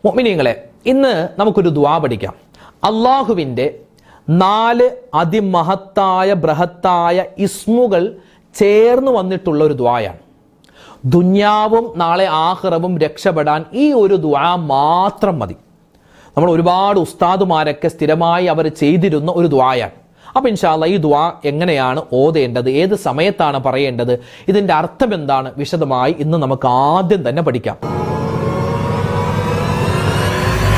മുഅ്മിനീങ്ങളെ, ഇന്ന് നമുക്കൊരു ദുആ പഠിക്കാം. അള്ളാഹുവിൻ്റെ 4 അതിമഹത്തായ ബൃഹത്തായ ഇസ്മുകൾ ചേർന്ന് വന്നിട്ടുള്ള ഒരു ദുആയാണ്. ദുന്യാവും നാളെ ആഖിറവും രക്ഷപ്പെടാൻ ഈ ഒരു ദുആ മാത്രം മതി. നമ്മൾ ഒരുപാട് ഉസ്താദുമാരൊക്കെ സ്ഥിരമായി അവർ ചെയ്തിരുന്ന ഒരു ദുആയാണ്. അപ്പോൾ ഇൻഷാ അല്ലാഹ് ഈ ദുആ എങ്ങനെയാണ് ഓതേണ്ടത്, ഏത് സമയത്താണ് പറയേണ്ടത്, ഇതിൻ്റെ അർത്ഥം എന്താണ്, വിശദമായി ഇന്ന് നമുക്ക് ആദ്യം തന്നെ പഠിക്കാം.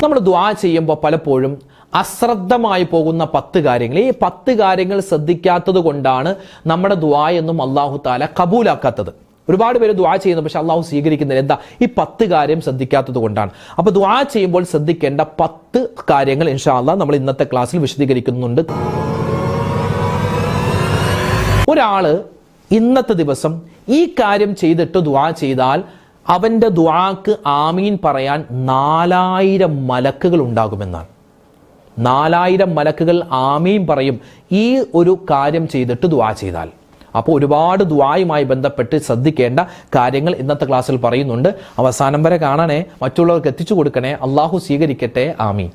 നമ്മൾ ദുആ ചെയ്യുമ്പോൾ പലപ്പോഴും അശ്രദ്ധമായി പോകുന്ന 10 കാര്യങ്ങൾ, ഈ 10 കാര്യങ്ങൾ ശ്രദ്ധിക്കാത്തത് കൊണ്ടാണ് നമ്മുടെ ദുആ എന്നും അല്ലാഹു തആല കബൂലാക്കാത്തത്. ഒരുപാട് പേര് ദുആ ചെയ്യുന്നു, പക്ഷെ അല്ലാഹു സ്വീകരിക്കുന്നില്ല. എന്താ? ഈ 10 കാര്യം ശ്രദ്ധിക്കാത്തത് കൊണ്ടാണ്. അപ്പോൾ ദുആ ചെയ്യുമ്പോൾ ശ്രദ്ധിക്കേണ്ട 10 കാര്യങ്ങൾ ഇൻഷാ അല്ലാഹ് നമ്മൾ ഇന്നത്തെ ക്ലാസ്സിൽ വിശദീകരിക്കുന്നുണ്ട്. ഒരാള് ഇന്നത്തെ ദിവസം ഈ കാര്യം ചെയ്തിട്ട് ദുആ ചെയ്താൽ അവന്റെ ദുആക്ക് ആമീൻ പറയാൻ 4000 മലക്കുകൾ ഉണ്ടാകുമെന്നാണ്. 4000 മലക്കുകൾ ആമീൻ പറയും ഈ ഒരു കാര്യം ചെയ്തിട്ട് ദുആ ചെയ്താൽ. അപ്പോൾ ഒരുപാട് ദുആയുമായി ബന്ധപ്പെട്ട് ശ്രദ്ധിക്കേണ്ട കാര്യങ്ങൾ ഇന്നത്തെ ക്ലാസ്സിൽ പറയുന്നുണ്ട്. അവസാനം വരെ കാണണേ, മറ്റുള്ളവർക്ക് എത്തിച്ചു കൊടുക്കണേ. അള്ളാഹു സ്വീകരിക്കട്ടെ. ആമീൻ.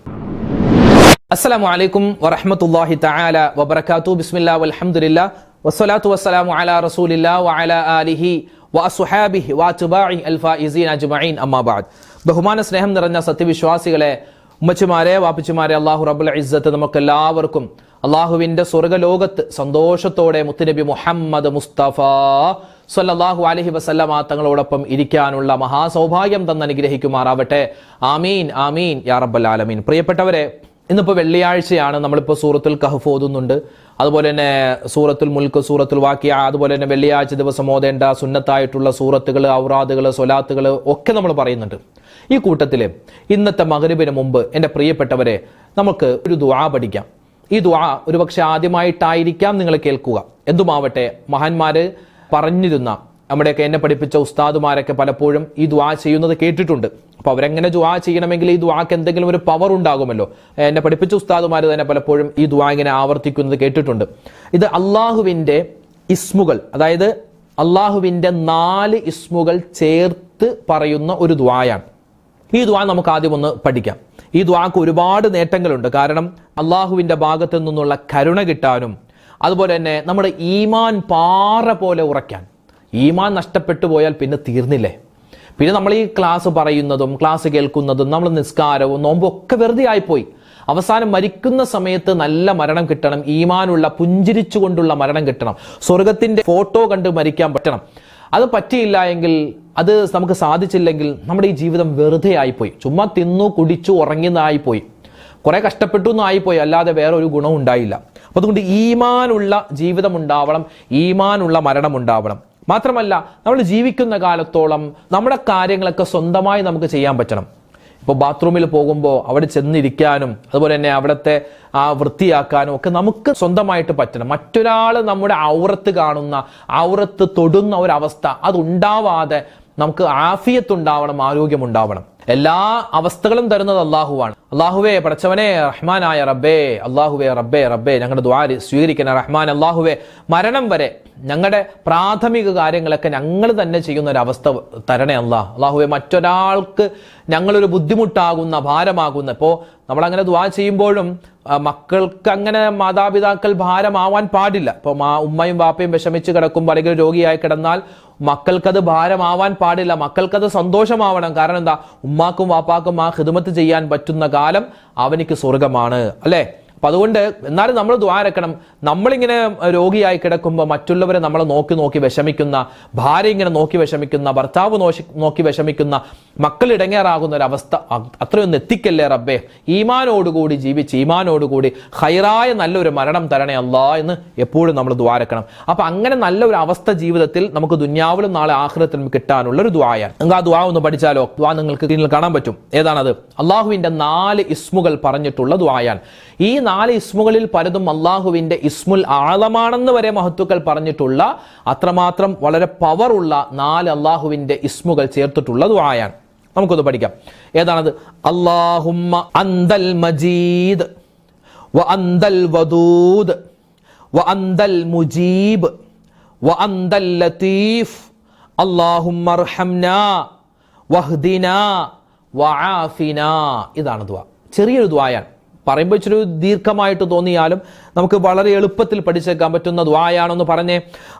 അസ്സലാമു അലൈക്കും വറഹ്മത്തുള്ളാഹി തആല വബറകാതുഹു. ബിസ്മില്ലാ വൽഹംദുലില്ലാ വസ്സലാത്തു വസ്സലാമു അലാ റസൂലില്ലാ വഅലാ ആലിഹി വഅസ്ഹാബിഹി വഅത്ബാഇ അൽഫായിസീൻ അജ്മഈൻ. അമ്മാ ബഅദ്. ബഹുമാന സ്നേഹം നിറഞ്ഞ സത്യവിശ്വാസികളെ, ഉമ്മച്ചിമാരെ, വാപ്പച്ചിമാരെ, അല്ലാഹു റബ്ബുൽ ഇസ്സത്ത് നമുക്കെല്ലാവർക്കും അള്ളാഹുവിൻ്റെ സ്വർഗ്ഗലോകത്ത് സന്തോഷത്തോടെ മുത്തുനബി മുഹമ്മദ് മുസ്തഫ സ്വല്ലല്ലാഹു അലൈഹി വസല്ലമ തങ്ങളോടൊപ്പം ഇരിക്കാനുള്ള മഹാസൗഭാഗ്യം തന്ന് അനുഗ്രഹിക്കുമാറാവട്ടെ. ആമീൻ ആമീൻ യാ റബ്ബൽ ആലമീൻ. പ്രിയപ്പെട്ടവരെ, ഇന്നിപ്പോൾ വെള്ളിയാഴ്ചയാണ്. നമ്മളിപ്പോൾ സൂറത്തുൽ കഹ്ഫ് ഓതുന്നുണ്ട്. അതുപോലെ തന്നെ സൂറത്തുൽ മുൽക്ക്, സൂറത്തുൽ വാഖിയ, അതുപോലെ തന്നെ വെള്ളിയാഴ്ച ദിവസം ഓതേണ്ട സുന്നത്തായിട്ടുള്ള സൂറത്തുകൾ, ഔറാദുകൾ, സ്വലാത്തുകൾ ഒക്കെ നമ്മൾ പറയുന്നുണ്ട്. ഈ കൂട്ടത്തിൽ ഇന്നത്തെ മഗ്രിബിന് മുമ്പ് എൻ്റെ പ്രിയപ്പെട്ടവരെ, നമുക്ക് ഒരു ദുആ പഠിക്കാം. ഈ ദുആ ഒരുപക്ഷെ ആദ്യമായിട്ടായിരിക്കാം നിങ്ങൾ കേൾക്കുക. എന്തുമാവട്ടെ, മഹാന്മാര് പറഞ്ഞിരുന്ന, നമ്മുടെയൊക്കെ എന്നെ പഠിപ്പിച്ച ഉസ്താദുമാരൊക്കെ പലപ്പോഴും ഈ ദുആ ചെയ്യുന്നത് കേട്ടിട്ടുണ്ട്. അപ്പോൾ അവരെങ്ങനെ ദുആ ചെയ്യണമെങ്കിൽ ഈ ദുആക്ക് എന്തെങ്കിലും ഒരു പവർ ഉണ്ടാകുമല്ലോ. എന്നെ പഠിപ്പിച്ച ഉസ്താദുമാർ തന്നെ പലപ്പോഴും ഈ ദുആ ഇങ്ങനെ ആവർത്തിക്കുന്നത് കേട്ടിട്ടുണ്ട്. ഇത് അള്ളാഹുവിൻ്റെ ഇസ്മുകൾ, അതായത് അള്ളാഹുവിൻ്റെ 4 ഇസ്മുകൾ ചേർത്ത് പറയുന്ന ഒരു ദുആയാണ്. ഈ ദുആ നമുക്ക് ആദ്യം ഒന്ന് പഠിക്കാം. ഈ ദുആക്ക് ഒരുപാട് നേട്ടങ്ങളുണ്ട്. കാരണം അള്ളാഹുവിൻ്റെ ഭാഗത്തു നിന്നുള്ള കരുണ കിട്ടാനും, അതുപോലെ തന്നെ നമ്മുടെ ഈമാൻ പാറ പോലെ ഉറയ്ക്കാൻ. ഈമാൻ നഷ്ടപ്പെട്ടു പോയാൽ പിന്നെ തീർന്നില്ലേ. പിന്നെ നമ്മൾ ഈ ക്ലാസ് പറയുന്നതും ക്ലാസ് കേൾക്കുന്നതും നമ്മൾ നിസ്കാരവും നോമ്പും ഒക്കെ വെറുതെ ആയിപ്പോയി. അവസാനം മരിക്കുന്ന സമയത്ത് നല്ല മരണം കിട്ടണം, ഈമാനുള്ള പുഞ്ചിരിച്ചുകൊണ്ടുള്ള മരണം കിട്ടണം, സ്വർഗത്തിന്റെ ഫോട്ടോ കണ്ട് മരിക്കാൻ പറ്റണം. അത് പറ്റിയില്ല എങ്കിൽ, അത് നമുക്ക് സാധിച്ചില്ലെങ്കിൽ നമ്മുടെ ഈ ജീവിതം വെറുതെ ആയിപ്പോയി. ചുമ്മാ തിന്നു കുടിച്ചു ഉറങ്ങിയതായിപ്പോയി, കുറെ കഷ്ടപ്പെട്ടു എന്നായിപ്പോയി, അല്ലാതെ വേറെ ഒരു ഗുണവും ഉണ്ടായില്ല. അപ്പൊ അതുകൊണ്ട് ഈമാനുള്ള ജീവിതം ഉണ്ടാവണം, ഈമാനുള്ള മരണം ഉണ്ടാവണം. മാത്രമല്ല, നമ്മൾ ജീവിക്കുന്ന കാലത്തോളം നമ്മുടെ കാര്യങ്ങളൊക്കെ സ്വന്തമായി നമുക്ക് ചെയ്യാൻ പറ്റണം. ഇപ്പോൾ ബാത്റൂമിൽ പോകുമ്പോൾ അവിടെ ചെന്നിരിക്കാനും, അതുപോലെ തന്നെ അവിടുത്തെ വൃത്തിയാക്കാനും ഒക്കെ നമുക്ക് സ്വന്തമായിട്ട് പറ്റണം. മറ്റൊരാൾ നമ്മുടെ ഔറത്ത് കാണുന്ന, ഔറത്ത് തൊടുന്ന ഒരവസ്ഥ അതുണ്ടാവാതെ നമുക്ക് ആഫിയത്തുണ്ടാവണം, ആരോഗ്യമുണ്ടാവണം. എല്ലാ അവസ്ഥകളും തരുന്നത് അള്ളാഹുവാണ്. അള്ളാഹുവേ പടച്ചവനെ, റഹ്മാനായ റബ്ബേ, അള്ളാഹുവേ റബ്ബേ റബ്ബേ, ഞങ്ങളുടെ ദുആ സ്വീകരിക്കുന്ന റഹ്മാൻ അള്ളാഹുവേ, മരണം വരെ ഞങ്ങളുടെ പ്രാഥമിക കാര്യങ്ങളൊക്കെ ഞങ്ങൾ തന്നെ ചെയ്യുന്ന ഒരവസ്ഥ തരണേ അല്ലാഹ്. അള്ളാഹുവേ, മറ്റൊരാൾക്ക് ഞങ്ങളൊരു ബുദ്ധിമുട്ടാകുന്ന, ഭാരമാകുന്ന, ഇപ്പോൾ നമ്മളങ്ങനെ ദുആ ചെയ്യുമ്പോഴും മക്കൾക്ക് അങ്ങനെ മാതാപിതാക്കൾ ഭാരമാവാൻ പാടില്ല. ഇപ്പോൾ ഉമ്മയും വാപ്പയും വിഷമിച്ച് കിടക്കുമ്പോൾ അല്ലെങ്കിൽ രോഗിയായി കിടന്നാൽ മക്കൾക്കത് ഭാരമാവാൻ പാടില്ല. മക്കൾക്കത് സന്തോഷമാവണം. കാരണം എന്താ? ഉമ്മാക്കും വാപ്പാക്കും ആ ഖിദ്മത്ത് ചെയ്യാൻ പറ്റുന്ന കാലം അവനിക്ക് സ്വർഗമാണ്, അല്ലേ? അപ്പം അതുകൊണ്ട് എന്നാലും നമ്മൾ ദ്വാരക്കണം. നമ്മളിങ്ങനെ രോഗിയായി കിടക്കുമ്പോൾ മറ്റുള്ളവരെ നമ്മളെ നോക്കി വിഷമിക്കുന്ന, ഭാര്യ ഇങ്ങനെ നോക്കി വിഷമിക്കുന്ന, ഭർത്താവ് നോക്കി വിഷമിക്കുന്ന, മക്കൾ ഇടങ്ങേറാകുന്ന ഒരവസ്ഥ അത്രയൊന്നും എത്തിക്കല്ലേ റബ്ബേ. ഈമാനോടുകൂടി ജീവിച്ച് ഈമാനോടുകൂടി ഹൈറായ നല്ലൊരു മരണം തരണേ അല്ലാ എന്ന് എപ്പോഴും നമ്മൾ ദ്വാരക്കണം. അപ്പം അങ്ങനെ നല്ലൊരു അവസ്ഥ ജീവിതത്തിൽ നമുക്ക് ദുന്യാവിലും നാളെ ആഖിറത്തിലും കിട്ടാനുള്ള ഒരു ദ്വായാണ്. നിങ്ങൾക്ക് ആ ദ്വാ ഒന്ന് പഠിച്ചാലോ? ദ്വാ നിങ്ങൾക്ക് സ്ക്രീനിൽ കാണാൻ പറ്റും. ഏതാണത്? അള്ളാഹുവിൻ്റെ 4 ഇസ്മുകൾ പറഞ്ഞിട്ടുള്ള ദ്വായാണ്. ഈ 4 ഇസ്മുകളിൽ പലതും അള്ളാഹുവിൻ്റെ ഇസ്മുൽ ആളമാണെന്ന് വരെ മഹത്തുക്കൾ പറഞ്ഞിട്ടുള്ള, അത്രമാത്രം വളരെ പവറുള്ള 4 അള്ളാഹുവിൻ്റെ ഇസ്മുകൾ ചേർത്തിട്ടുള്ള ദുആയാണ്. നമുക്കൊന്ന് പഠിക്കാം. ഏതാണത്? അല്ലാഹുമ്മ അന്തൽ മജീദ് വ അന്തൽ വദൂദ് വ അന്തൽ മുജീബ് വ അന്തൽ ലതീഫ് അല്ലാഹുമ്മ അർഹംനാ വഹ്ദിനാ വആഫിനാ. ഇതാണ് ദുആ. ചെറിയൊരു ദുആയാണ്, പറയുമ്പോൾ ഇച്ചിരി ദീർഘമായിട്ട് തോന്നിയാലും നമുക്ക് വളരെ എളുപ്പത്തിൽ പഠിച്ചേക്കാൻ പറ്റുന്ന ദുആയാണെന്ന് പറഞ്ഞേ.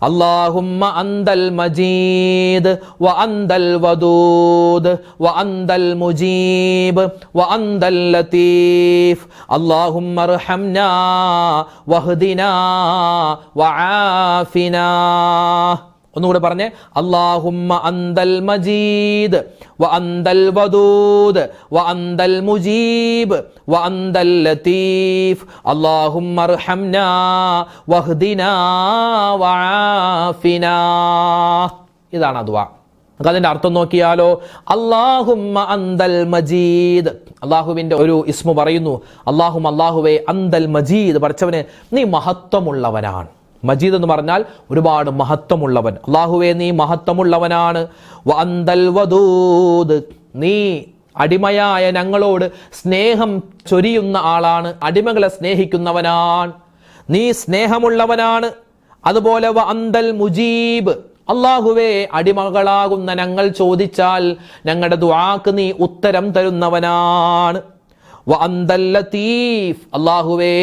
അല്ലാഹുമ്മ അന്തൽ മജീദ് വ അന്തൽ വദൂദ് വ അന്തൽ മുജീബ് വ അന്തൽ ലതീഫ് അല്ലാഹുമ്മ അർഹംനാ വഹ്ദിനാ വആഫിനാ. ഒന്നുകൂടെ പറഞ്ഞേ. അല്ലാഹുമ്മ അന്തൽ മജീദ് വ അന്തൽ വദൂദ് വ അന്തൽ മുജീബ് വ അന്തൽ ലതീഫ് അല്ലാഹുമ്മ അർഹംനാ വഹ്ദിനാ വആഫിനാ. ഇതാണ് ആ ദുആ. അതിന്റെ അർത്ഥം നോക്കിയാലോ. അല്ലാഹുമ്മ അന്തൽ മജീദ്, അല്ലാഹുവിന്റെ ഒരു ഇസ്മു പറയുന്നു. അല്ലാഹുവേ അന്തൽ മജീദ്, പഠിച്ചവനെ നീ മഹത്വമുള്ളവനാണ്. മജീദ് എന്ന് പറഞ്ഞാൽ ഒരുപാട് മഹത്വമുള്ളവൻ. അല്ലാഹുവേ നീ മഹത്വമുള്ളവനാണ്. വ അന്തൽ വദൂദ്, നീ അടിമയായ ഞങ്ങളോട് സ്നേഹം ചൊരിയുന്ന ആളാണ്, അടിമകളെ സ്നേഹിക്കുന്നവനാണ്, നീ സ്നേഹമുള്ളവനാണ്. അതുപോലെ വ അന്തൽ മുജീബ്, അല്ലാഹുവേ അടിമകളാകുന്ന ഞങ്ങൾ ചോദിച്ചാൽ ഞങ്ങളുടെ ദുആക്ക് നീ ഉത്തരം തരുന്നവനാണ്. വ അന്തൽ ലതീഫ്, അല്ലാഹുവേ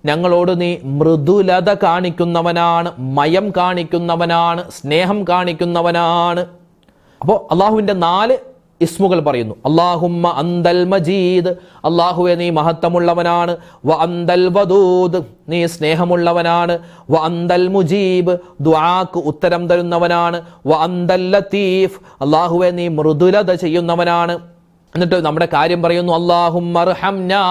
ഞങ്ങളോട് നീ മൃദുലത കാണിക്കുന്നവനാണ്, മയം കാണിക്കുന്നവനാണ്, സ്നേഹം കാണിക്കുന്നവനാണ്. അപ്പോൾ അള്ളാഹുവിൻ്റെ 4 ഇസ്മുകൾ പറയുന്നു. അല്ലാഹുമ്മ അന്തൽ മജീദ്, അല്ലാഹുവേ നീ മഹത്വമുള്ളവനാണ്. വ അന്തൽ വദൂദ്, നീ സ്നേഹമുള്ളവനാണ്. വ അന്തൽ മുജീബ്, ദുആക്ക് ഉത്തരം തരുന്നവനാണ്. വ അന്തൽ ലതീഫ്, അല്ലാഹുവേ നീ മൃദുലത ചെയ്യുന്നവനാണ്. എന്നിട്ട് നമ്മുടെ കാര്യം പറയുന്നു. അല്ലാഹുമ്മ അർഹംനാ,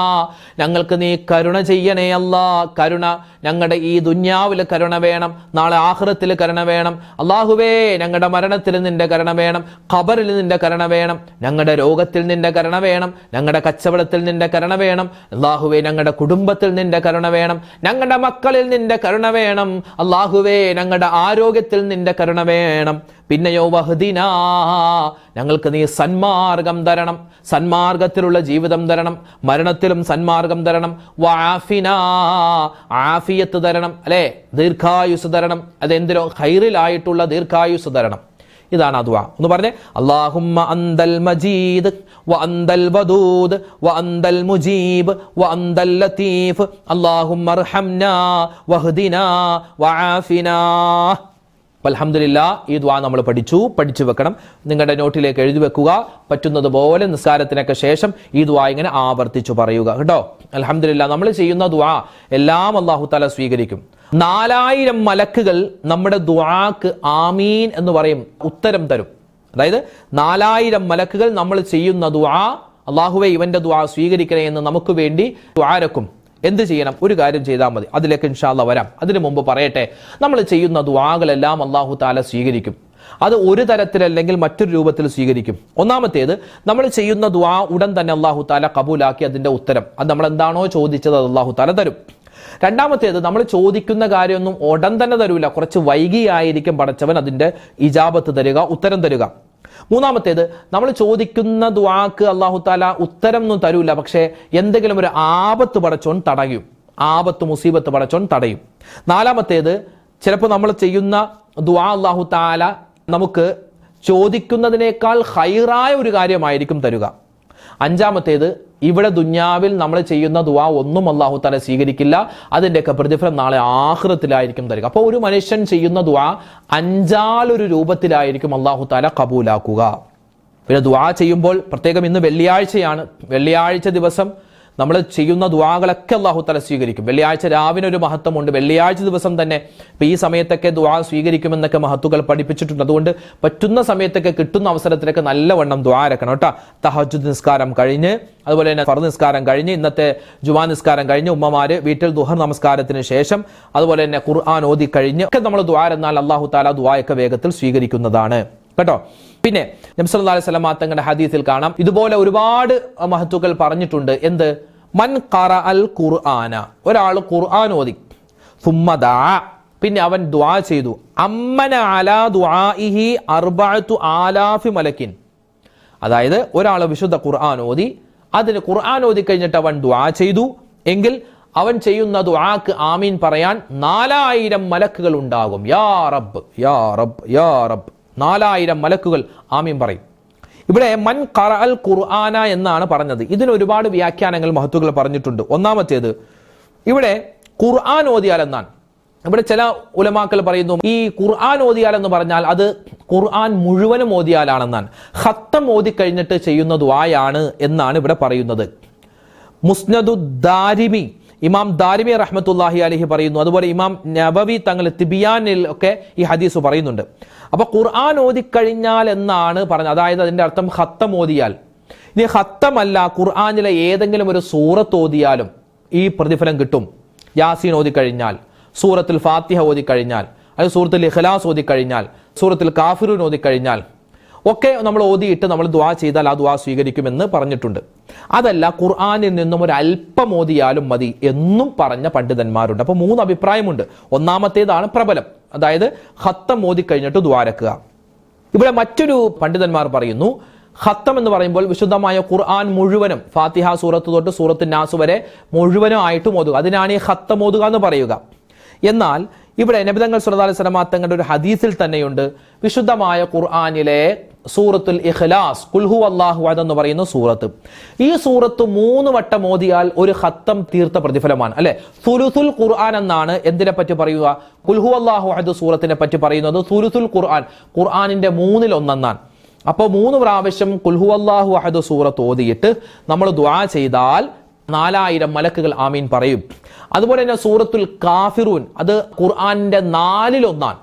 ഞങ്ങൾക്ക് നീ കരുണ ചെയ്യണേ അല്ലാ. കരുണ ഞങ്ങളുടെ ഈ ദുന്യാവിൽ കരുണ വേണം, നാളെ ആഖിറത്തിൽ കരുണ വേണം. അല്ലാഹുവേ ഞങ്ങളുടെ മരണത്തിൽ നിന്റെ കരുണ വേണം, ഖബറിൽ നിന്റെ കരുണ വേണം, ഞങ്ങളുടെ രോഗത്തിൽ നിന്റെ കരുണ വേണം, ഞങ്ങളുടെ കച്ചവടത്തിൽ നിന്റെ കരുണ വേണം. അല്ലാഹുവേ ഞങ്ങളുടെ കുടുംബത്തിൽ നിന്റെ കരുണ വേണം, ഞങ്ങളുടെ മക്കളിൽ നിന്റെ കരുണ വേണം. അല്ലാഹുവേ ഞങ്ങളുടെ ആരോഗ്യത്തിൽ നിന്റെ കരുണ വേണം. പിന്നെയോ വഹ്ദിനാ, ഞങ്ങൾക്ക് നീ സന്മാർഗം തരണം, സന്മാർഗത്തിലുള്ള ജീവിതം തരണം, മരണത്തിലും സന്മാർഗം തരണം. വആഫിനാ, ആഫിയത്ത് തരണം, അല്ലെ, ദീർഘായുസ് തരണം. അതെന്തിനോ ഖൈറിലായിട്ടുള്ള ദീർഘായുസ് തരണം. ഇതാണ് ആ ദുആ. ഒന്ന് പറഞ്ഞേ. അല്ലാഹുമ്മ അന്തൽ മജീദ് വ അന്തൽ വദൂദ് വ അന്തൽ മുജീബ് വ അന്തൽ ലതീഫ് അല്ലാഹുമ്മ അർഹംനാ വഹ്ദിനാ വആഫിനാ. അൽഹംദുലില്ലാ, ഈ ദുആ നമ്മൾ പഠിച്ചു വെക്കണം. നിങ്ങളുടെ നോട്ടിലേക്ക് എഴുതി വെക്കുക. പറ്റുന്നത് പോലെ നിസ്കാരത്തിനൊക്കെ ശേഷം ഈ ദുആ ഇങ്ങനെ ആവർത്തിച്ചു പറയുക കേട്ടോ. അൽഹംദുലില്ലാ, നമ്മൾ ചെയ്യുന്ന ദുആ എല്ലാം അല്ലാഹു തആല സ്വീകരിക്കും. 4000 മലക്കുകൾ നമ്മുടെ ദുആക്ക് ആമീൻ എന്ന് പറയും, ഉത്തരം തരും. അതായത് 4000 മലക്കുകൾ നമ്മൾ ചെയ്യുന്ന ദുആ, അല്ലാഹുവേ ഇവന്റെ ദുആ സ്വീകരിക്കണേ എന്ന് നമുക്ക് വേണ്ടി ദുആരക്കും. എന്ത് ചെയ്യണം? ഒരു കാര്യം ചെയ്താൽ മതി. അതിലേക്ക് ഇൻഷാ അല്ലാഹ് വരാം. അതിനു മുമ്പ് പറയട്ടെ, നമ്മൾ ചെയ്യുന്ന ദുആകളെല്ലാം അല്ലാഹു തആല സ്വീകരിക്കും. അത് ഒരു തരത്തിലല്ലെങ്കിൽ മറ്റൊരു രൂപത്തിൽ സ്വീകരിക്കും. ഒന്നാമത്തേത്, നമ്മൾ ചെയ്യുന്ന ദുആ ഉടൻ തന്നെ അല്ലാഹു തആല കബൂലാക്കി അതിന്റെ ഉത്തരം, അത് നമ്മൾ എന്താണോ ചോദിച്ചത് അത് അല്ലാഹു തആല തരും. രണ്ടാമത്തേത്, നമ്മൾ ചോദിക്കുന്ന കാര്യമൊന്നും ഉടൻ തന്നെ തരൂല, കുറച്ച് വൈകിയായിരിക്കും പടച്ചവൻ അതിന്റെ ഇജാബത്ത് തരിക, ഉത്തരം തരിക. മൂന്നാമത്തേത്, നമ്മൾ ചോദിക്കുന്ന ദുആക്ക് അല്ലാഹു തആല ഉത്തരം ഒന്നും തരൂല, പക്ഷേ എന്തെങ്കിലും ഒരു ആപത്ത് പടച്ചോൻ തടയും, ആപത്ത് മുസീബത്ത് പടച്ചോൻ തടയും. നാലാമത്തേത്, ചിലപ്പോൾ നമ്മൾ ചെയ്യുന്ന ദുആ അല്ലാഹു തആല നമുക്ക് ചോദിക്കുന്നതിനേക്കാൾ ഖൈറായ ഒരു കാര്യമായിരിക്കും തരുക. അഞ്ചാമത്തേത്, ഇവിടെ ദുന്യാവിൽ നമ്മൾ ചെയ്യുന്ന ദുആ ഒന്നും അല്ലാഹു തആല സ്വീകരിക്കില്ല, അതിൻ്റെയൊക്കെ പ്രതിഫലം നാളെ ആഖിറത്തിലായിരിക്കും തരിക. അപ്പോൾ ഒരു മനുഷ്യൻ ചെയ്യുന്ന ദുആ 5 രൂപത്തിലായിരിക്കും അല്ലാഹു തആല കബൂലാക്കുക. പിന്നെ ദുആ ചെയ്യുമ്പോൾ പ്രത്യേകം ഇന്ന് വെള്ളിയാഴ്ചയാണ്, വെള്ളിയാഴ്ച ദിവസം നമ്മൾ ചെയ്യുന്ന ദുആകളൊക്കെ അല്ലാഹു തആല സ്വീകരിക്കും. വെള്ളിയാഴ്ച രാവിലെ ഒരു മഹത്വമുണ്ട്, വെള്ളിയാഴ്ച ദിവസം തന്നെ ഇപ്പം ഈ സമയത്തൊക്കെ ദുആ സ്വീകരിക്കുമെന്നൊക്കെ മഹത്തുക്കൾ പഠിപ്പിച്ചിട്ടുണ്ട്. അതുകൊണ്ട് പറ്റുന്ന സമയത്തൊക്കെ കിട്ടുന്ന അവസരത്തിലൊക്കെ നല്ലവണ്ണം ദുആ ഇറക്കണം കേട്ടോ. തഹജ്ജുദ് നിസ്കാരം കഴിഞ്ഞ്, അതുപോലെ തന്നെ ഫർദ് നിസ്കാരം കഴിഞ്ഞ്, ഇന്നത്തെ ജുമാ നിസ്കാരം കഴിഞ്ഞ് ഉമ്മമാര് വീട്ടിൽ ദുഹർ നമസ്കാരത്തിന് ശേഷം, അതുപോലെ തന്നെ ഖുർആൻ ഓതി കഴിഞ്ഞ് ഒക്കെ നമ്മൾ ദുആ എന്നാൽ അല്ലാഹു തആല ദുആയൊക്കെ വേഗത്തിൽ സ്വീകരിക്കുന്നതാണ് കേട്ടോ. പിന്നെ നബി സല്ലല്ലാഹു അലൈഹി വസല്ലം തങ്ങളുടെ ഹദീസിൽ കാണാം, ഇതുപോലെ ഒരുപാട് മഹത്തുക്കൾ പറഞ്ഞിട്ടുണ്ട്. എന്ത്? മൻ ഖറഅൽ ഖുർആന, ഒരാൾ ഖുർആൻ ഓതി, സുമ്മ ദഅ, പിന്നെ അവൻ ദുആ ചെയ്തു, അമ്മന അലാ ദുആഇഹി 4000 മലക്കിൻ. അതായത് ഒരാൾ വിശുദ്ധ ഖുർആൻ ഓതി, അതിന് ഖുർആൻ ഓതി കഴിഞ്ഞിട്ട് അവൻ ദുആ ചെയ്തു എങ്കിൽ അവൻ ചെയ്യുന്ന ദുആക്ക് ആമീൻ പറയാൻ 4000 മലക്കുകൾ ഉണ്ടാകും. യാ റബ്ബ് യാ റബ്ബ് യാ റബ്ബ്, 4000 മലക്കുകൾ ആമീൻ പറയും. ഇവിടെ മൻ ഖറഅൽ ഖുർആന എന്നാണ് പറഞ്ഞത്. ഇതിന് ഒരുപാട് വ്യാഖ്യാനങ്ങൾ മഹത്തുക്കൾ പറഞ്ഞിട്ടുണ്ട്. ഒന്നാമത്തേത് ഇവിടെ ഖുർആൻ ഓതിയാൽ എന്നാണ്. ഇവിടെ ചില ഉലമാക്കൾ പറയുന്നു ഈ ഖുർആൻ ഓതിയാൽ എന്ന് പറഞ്ഞാൽ അത് ഖുർആൻ മുഴുവനും ഓതിയാലാണെന്നാണ്. ഖത്തം ഓതി കഴിഞ്ഞിട്ട് ചെയ്യുന്ന ദുആയാണ് എന്നാണ് ഇവിടെ പറയുന്നത്. മുസ്നദു ദാരിമി, ഇമാം ദാരിമി റഹ്മത്തുള്ളാഹി അലൈഹി പറയുന്നു. അതുപോലെ ഇമാം നബവി തങ്ങൾ തിബിയാനിൽ ഒക്കെ ഈ ഹദീസ് പറയുന്നുണ്ട്. അപ്പൊ ഖുർആൻ ഓതിക്കഴിഞ്ഞാൽ എന്നാണ് പറഞ്ഞത്. അതായത് അതിന്റെ അർത്ഥം ഖത്തം ഓതിയാൽ. ഇനി ഖത്തമല്ല, ഖുർആനിലെ ഏതെങ്കിലും ഒരു സൂറത്ത് ഓതിയാലും ഈ പ്രതിഫലം കിട്ടും. യാസീൻ ഓതിക്കഴിഞ്ഞാൽ, സൂറത്തുൽ ഫാത്തിഹ ഓതിക്കഴിഞ്ഞാൽ, അത് സൂറത്തുൽ ഇഖ്ലാസ് ഓതിക്കഴിഞ്ഞാൽ, സൂറത്തുൽ കാഫിറൂൻ ഓതിക്കഴിഞ്ഞാൽ ഒക്കെ നമ്മൾ ഓതിയിട്ട് നമ്മൾ ദുആ ചെയ്താൽ ആ ദുആ സ്വീകരിക്കുമെന്ന് പറഞ്ഞിട്ടുണ്ട്. അതല്ല, ഖുർആനിൽ നിന്നും ഒരു അല്പം ഓതിയാലും മതി എന്നും പറഞ്ഞ പണ്ഡിതന്മാരുണ്ട്. അപ്പൊ 3 അഭിപ്രായമുണ്ട്. ഒന്നാമത്തേതാണ് പ്രബലം, അതായത് ഖത്തം ഓതിക്കഴിഞ്ഞിട്ട് ദുആരക്കുക. ഇവിടെ മറ്റൊരു പണ്ഡിതന്മാർ പറയുന്നു ഖത്തം എന്ന് പറയുമ്പോൾ വിശുദ്ധമായ ഖുർആൻ മുഴുവനും, ഫാത്തിഹ സൂറത്ത് തൊട്ട് സൂറത്ത് നാസ് വരെ മുഴുവനും ആയിട്ടും ഓതുക, അതിനാണ് ഈ ഖത്തം ഓതുക എന്ന് പറയുക. എന്നാൽ ഇവിടെ നബി തങ്ങൾ സല്ലല്ലാഹു അലൈഹി വസല്ലം തങ്ങളുടെ ഒരു ഹദീസിൽ തന്നെയുണ്ട് വിശുദ്ധമായ ഖുർആനിലെ സൂറത്തുൽ ഇഖ്ലാസ്, ഖുൽ ഹുവല്ലാഹു അഹദ് എന്ന് പറയുന്ന സൂറത്ത്. ഈ സൂറത്ത് 3 വട്ടം ഓതിയാൽ ഒരു ഖത്തം തീർത്ത പ്രതിഫലമാണ്, അല്ലെ? സുലുസുൽ ഖുർആൻ എന്നാണ് എന്തിനെ പറ്റി പറയുക? ഖുൽ ഹുവല്ലാഹു അഹദ് സൂറത്തിനെ പറ്റി പറയുന്നത് സുലുസുൽ ഖുർആൻ, ഖുർആനിന്റെ 1/3 എന്നാണ്. അപ്പോൾ 3 പ്രാവശ്യം ഖുൽ ഹുവല്ലാഹു അഹദ് സൂറത്ത് ഓതിയിട്ട് നമ്മൾ ദുആ ചെയ്താൽ 4000 മലക്കുകൾ ആമീൻ പറയും. അതുപോലെ തന്നെ സൂറത്തുൽ കാഫിറൂൻ, അത് ഖുർആനിന്റെ 4/1,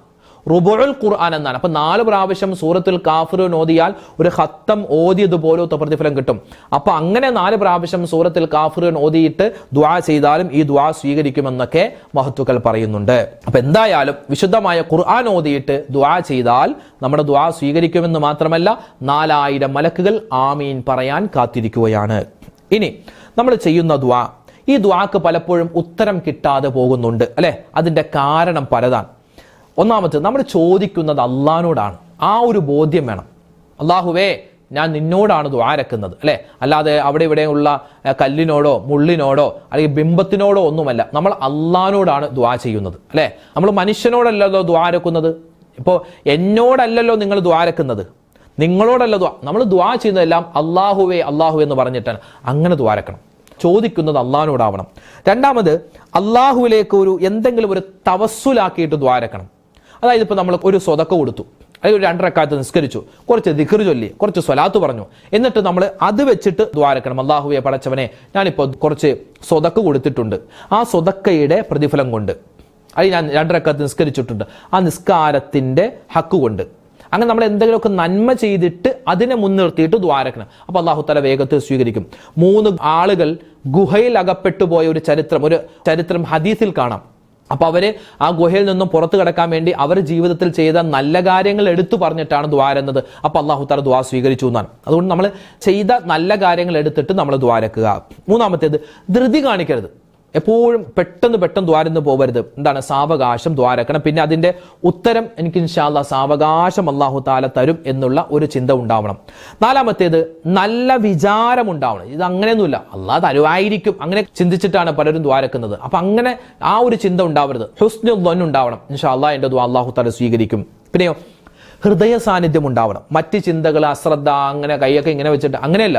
റുബുഉൽ ഖുർആൻ എന്നാണ്. അപ്പൊ 4 പ്രാവശ്യം സൂറത്തുൽ കാഫിറൂൻ ഓതിയാൽ ഒരു ഖത്തം ഓതിയതുപോലത്തെ പ്രതിഫലം കിട്ടും. അപ്പൊ അങ്ങനെ 4 പ്രാവശ്യം സൂറത്തുൽ കാഫിറൂൻ ഓതിയിട്ട് ദുആ ചെയ്താലും ഈ ദുആ സ്വീകരിക്കുമെന്നൊക്കെ മഹത്തുക്കൾ പറയുന്നുണ്ട്. അപ്പൊ എന്തായാലും വിശുദ്ധമായ ഖുർആൻ ഓതിയിട്ട് ദുആ ചെയ്താൽ നമ്മുടെ ദുആ സ്വീകരിക്കുമെന്ന് മാത്രമല്ല 4000 മലക്കുകൾ ആമീൻ പറയാൻ കാത്തിരിക്കുകയാണ്. ഇനി നമ്മൾ ചെയ്യുന്ന ദുആ, ഈ ദുആക്ക് പലപ്പോഴും ഉത്തരം കിട്ടാതെ പോകുന്നുണ്ട്, അല്ലെ? അതിന്റെ കാരണം പലതാണ്. ഒന്നാമത്തെ, നമ്മൾ ചോദിക്കുന്നത് അള്ളാഹിനോടാണ്. ആ ഒരു ബോധ്യം വേണം. അള്ളാഹുവേ, ഞാൻ നിന്നോടാണ് ദുആരക്കുന്നത്, അല്ലെ? അല്ലാതെ അവിടെ ഇവിടെയുള്ള കല്ലിനോടോ മുള്ളിനോടോ അല്ലെങ്കിൽ ബിംബത്തിനോടോ ഒന്നുമല്ല. നമ്മൾ അള്ളാഹിനോടാണ് ദുആ ചെയ്യുന്നത്, അല്ലെ? നമ്മൾ മനുഷ്യനോടല്ലല്ലോ ദുആരക്കുന്നത്. ഇപ്പോൾ എന്നോടല്ലല്ലോ നിങ്ങൾ ദുആരക്കുന്നത്, നിങ്ങളോടല്ല നമ്മൾ ദുആ ചെയ്യുന്നതെല്ലാം അള്ളാഹുവേ അള്ളാഹു എന്ന് പറഞ്ഞിട്ടാണ്. അങ്ങനെ ദുആരക്കണം. ചോദിക്കുന്നത് അള്ളാഹിനോടാവണം. രണ്ടാമത്, അള്ളാഹുവിലേക്ക് എന്തെങ്കിലും ഒരു തവസ്സുലാക്കിയിട്ട് ദുആരക്കണം. അതായത് ഇപ്പോൾ നമ്മൾ ഒരു സ്വതക്ക കൊടുത്തു, അല്ലെങ്കിൽ 2 റക്അത്ത് നിസ്കരിച്ചു, കുറച്ച് ദിക്ർ ചൊല്ലി, കുറച്ച് സ്വലാത്ത് പറഞ്ഞു, എന്നിട്ട് നമ്മൾ അത് വെച്ചിട്ട് ദുആരക്കണം. അള്ളാഹുവേ പടച്ചവനെ, ഞാനിപ്പോൾ കുറച്ച് സ്വതക്ക കൊടുത്തിട്ടുണ്ട്, ആ സ്വതക്കയുടെ പ്രതിഫലം കൊണ്ട്, അത് ഞാൻ 2 റക്അത്ത് നിസ്കരിച്ചിട്ടുണ്ട്, ആ നിസ്കാരത്തിന്റെ ഹക്ക് കൊണ്ട്, അങ്ങനെ നമ്മൾ എന്തെങ്കിലുമൊക്കെ നന്മ ചെയ്തിട്ട് അതിനെ മുൻനിർത്തിയിട്ട് ദ്വാരക്കണം. അപ്പൊ അള്ളാഹു തആല വേഗത്തിൽ സ്വീകരിക്കും. 3 ആളുകൾ ഗുഹയിൽ അകപ്പെട്ടു പോയ ഒരു ചരിത്രം ഹദീസിൽ കാണാം. അപ്പൊ അവര് ആ ഗുഹയിൽ നിന്നും പുറത്തു കടക്കാൻ വേണ്ടി അവർ ജീവിതത്തിൽ ചെയ്ത നല്ല കാര്യങ്ങൾ എടുത്തു പറഞ്ഞിട്ടാണ് ദ്വാരുന്നത്. അപ്പൊ അള്ളാഹു തആല ദ്വാ സ്വീകരിച്ചു എന്നാണ്. അതുകൊണ്ട് നമ്മൾ ചെയ്ത നല്ല കാര്യങ്ങൾ എടുത്തിട്ട് നമ്മൾ ദ്വാരക്കുക. മൂന്നാമത്തേത്, ധൃതി കാണിക്കരുത്. എപ്പോഴും പെട്ടെന്ന് ദ്വാരന്ന് പോകരുത്. എന്താണ്? സാവകാശം ദ്വാരക്കണം. പിന്നെ അതിന്റെ ഉത്തരം എനിക്ക് ഇൻഷാ അല്ലാഹ് സാവകാശം അല്ലാഹു തആല തരും എന്നുള്ള ഒരു ചിന്ത ഉണ്ടാവണം. നാലാമത്തേത്, നല്ല വിചാരം ഉണ്ടാവണം. ഇത് അങ്ങനെയൊന്നുമില്ല, അല്ലാഹ് തരുവായിരിക്കും, അങ്ങനെ ചിന്തിച്ചിട്ടാണ് പലരും ദ്വാരക്കുന്നത്. അപ്പൊ അങ്ങനെ ആ ഒരു ചിന്ത ഉണ്ടാവരുത്. ഹുസ്നുൽ ളൻ ഉണ്ടാവണം. ഇൻഷാ അല്ലാഹ് എന്റെ ദുആ അല്ലാഹു തആല സ്വീകരിക്കും. പിന്നെയോ, ഹൃദയ സാന്നിധ്യം ഉണ്ടാവണം. മറ്റ് ചിന്തകൾ, അശ്രദ്ധ, അങ്ങനെ കൈയൊക്കെ ഇങ്ങനെ വെച്ചിട്ട് അങ്ങനെയല്ല.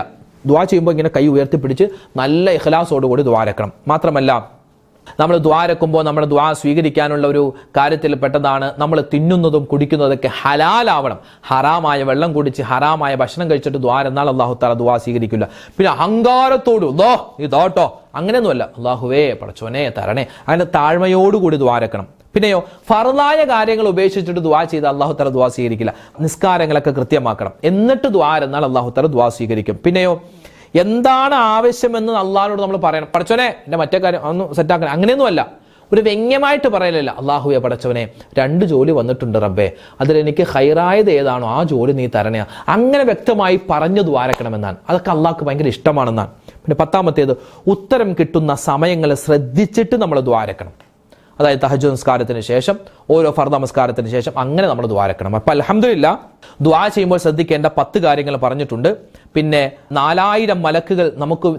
ദുആ ചെയ്യുമ്പോൾ ഇങ്ങനെ കൈ ഉയർത്തിപ്പിടിച്ച് നല്ല ഇഖ്ലാസോടുകൂടി ദ്വാരക്കണം. മാത്രമല്ല, നമ്മൾ ദ്വാരക്കുമ്പോൾ നമ്മുടെ ദ്വാ സ്വീകരിക്കാനുള്ള ഒരു കാര്യത്തിൽ പെട്ടതാണ് നമ്മൾ തിന്നുന്നതും കുടിക്കുന്നതൊക്കെ ഹലാലാവണം. ഹറാമായ വെള്ളം കുടിച്ച് ഹറാമായ ഭക്ഷണം കഴിച്ചിട്ട് ദ്വാരെന്നാൽ അല്ലാഹു തആല ദ്വാ സ്വീകരിക്കില്ല. പിന്നെ അഹങ്കാരത്തോട് ഇതോട്ടോ അങ്ങനെയൊന്നുമല്ല. അല്ലാഹുവേ പടച്ചോനെ തരണേ, അതിന്റെ താഴ്മയോടുകൂടി ദ്വാരക്കണം. പിന്നെയോ, ഫർളായ കാര്യങ്ങൾ ഉപേക്ഷിച്ചിട്ട് ദുആ ചെയ്ത് അല്ലാഹു തആല ദുആ സ്വീകരിക്കില്ല. നിസ്കാരങ്ങളൊക്കെ കൃത്യമാക്കണം, എന്നിട്ട് ദുആ എന്നാൽ അല്ലാഹു തആല ദുആ സ്വീകരിക്കും. പിന്നെയോ, എന്താണ് ആവശ്യമെന്ന് അള്ളാഹിനോട് നമ്മൾ പറയണം. പടച്ചോനെ എന്റെ മറ്റേ കാര്യം ഒന്ന് സെറ്റാക്കണം, അങ്ങനെയൊന്നുമല്ല. ഒരു വ്യംഗ്യമായിട്ട് പറയലല്ല. അല്ലാഹുവേ പടച്ചവനെ 2 ജോലി വന്നിട്ടുണ്ട് റബ്ബേ, അതിലെനിക്ക് ഹൈറായത് ഏതാണോ ആ ജോലി നീ തരണേ, അങ്ങനെ വ്യക്തമായി പറഞ്ഞു ദ്വാരക്കണമെന്നാണ്. അതൊക്കെ അള്ളാഹ്ക്ക് ഭയങ്കര ഇഷ്ടമാണെന്നാണ്. പിന്നെ 10ാമത്തേത്, ഉത്തരം കിട്ടുന്ന സമയങ്ങൾ ശ്രദ്ധിച്ചിട്ട് നമ്മൾ ദ്വാരക്കണം. അതായത് തഹജ്ജുദ് നമസ്കാരത്തിന് ശേഷം, ഓരോ ഫർദ് നമസ്കാരത്തിന് ശേഷം അങ്ങനെ നമ്മൾ ദ്വാരക്കണം. അപ്പൊ അൽഹംദുലില്ലാഹ് ദുആ ചെയ്യുമ്പോൾ ശ്രദ്ധിക്കേണ്ട 10 കാര്യങ്ങൾ പറഞ്ഞിട്ടുണ്ട്. പിന്നെ 4000 മലക്കുകൾ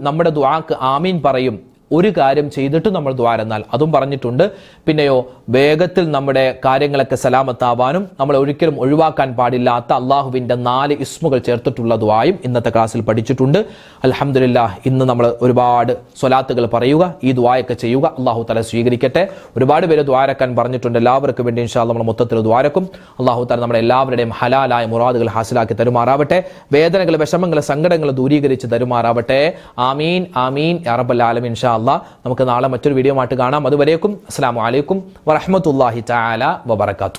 നമ്മുടെ ദുആക്ക് ആമീൻ പറയും ഒരു കാര്യം ചെയ്തിട്ട് നമ്മൾ ദുആ എന്നാൽ അതും പറഞ്ഞിട്ടുണ്ട്. പിന്നെയോ വേഗത്തിൽ നമ്മുടെ കാര്യങ്ങളൊക്കെ സലാമത്താവാനും നമ്മൾ ഒരിക്കലും ഒഴിവാക്കാൻ പാടില്ലാത്ത അള്ളാഹുവിന്റെ 4 ഇസ്മുകൾ ചേർത്തിട്ടുള്ള ദുആയും ഇന്നത്തെ ക്ലാസ്സിൽ പഠിച്ചിട്ടുണ്ട്. അൽഹംദുലില്ലാഹ്, ഇന്ന് നമ്മൾ ഒരുപാട് സ്വലാത്തുകൾ പറയുക, ഈ ദുആയൊക്കെ ചെയ്യുക. അള്ളാഹു തആല സ്വീകരിക്കട്ടെ. ഒരുപാട് പേര് ദുആരക്കാൻ പറഞ്ഞിട്ടുണ്ട്. എല്ലാവർക്കും വേണ്ടി ഇൻഷാ അല്ലാഹ് നമ്മൾ മൊത്തത്തിൽ ദുആരക്കും. അള്ളാഹു തആല നമ്മുടെ എല്ലാവരുടെയും ഹലാലായ മുറാദുകൾ ഹാസിലാക്കി തരുമാറാവട്ടെ. വേദനകൾ, വിഷമങ്ങൾ, സങ്കടങ്ങൾ ദൂരീകരിച്ച് തരുമാറാവട്ടെ. ആമീൻ ആമീൻ യാ റബ്ബൽ ആലമീൻ. ഇൻഷാ അല്ലാഹ് നമുക്ക് നാളെ മറ്റൊരു വീഡിയോ ആയിട്ട് കാണാം. അതുവരേക്കും അസ്സലാമു അലൈക്കും വറഹ്മത്തുള്ളാഹി തആല വബറകാതുഹു.